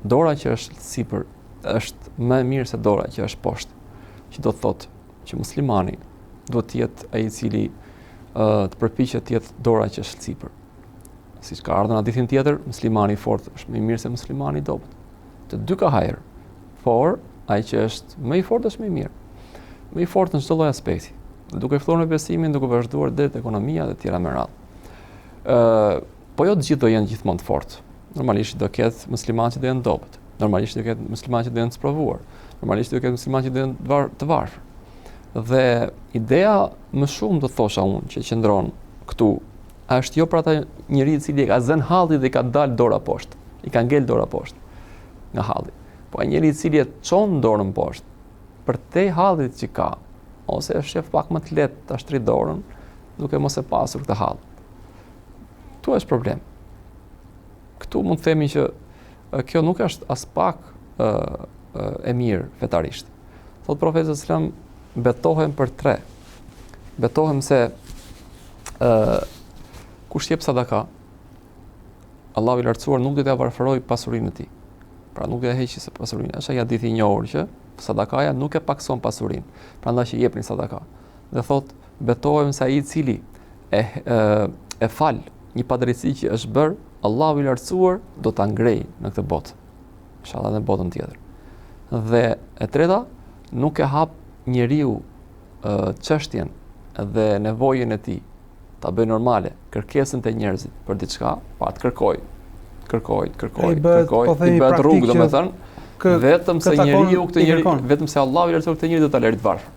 dora që është sipër është më e mirë se dora që është poshtë, që do të thotë që muslimani duhet të jetë ai i cili të përpiqet të jetë dora që është sipër. Siç ka ardhur në hadithin tjetër, muslimani i fortë është më i mirë se muslimani i dobët. Të dy ka hajër, por ai që është më i fortë është më i mirë. Më i fortë në çdo lloj aspekti. Duke filluar me besimin, duke vazhduar deri te ekonomia dhe tjera me radhë. Po jo të gjithë do jenë gjithmonë të fortë. Normalisht do ketë muslimanë që do jenë dobët. Normalisht do ketë muslimanë që do jenë të sprovuar. Normalisht do ketë muslimanë që do jenë të varfër. Dhe ideja më shumë do thosha unë që qëndron këtu është jo për ata njerëz i cili ka zënë halli dhe ka dalë dora poshtë, i ka ngel dora poshtë nga halli. Po ai njeriu i cili e çon dorën poshtë për te hallit që ka, ose e shef pak më të lehtë ta shtrit dorën, duke mos e pasur këtë hall. Tu është problem. Këtu mund të themi që kjo nuk është as pak e mirë fetarisht. Thot profeti sallallahu alajhi wasallam, betohem për 3. Betohem se kush jep sadaka, Allahu i lartësuar nuk do t'ia varfëroj pasurinë e tij. Pra nuk do t'ia heqë se pasurinë. Është ai hadithi i njohur që sadakaja nuk e pakson pasurinë. Prandaj që jepni sadaka. Dhe thot, betohem se ai i cili e fal një padrejti që është bërë, Allahu i lartësuar do ta ngrejë në këtë botë. Inshallah në botën tjetër. Dhe e treta, nuk e hap njeriu çështjen dhe nevojën e tij ta bëj normale, kërkesën te njerëzit për diçka, pa të kërkoj, i bëhet rrugë, domethënë, vetëm se njeriu këtë njeri, vetëm se Allahu i lartësuar këtë njeri do ta lëri të varfër.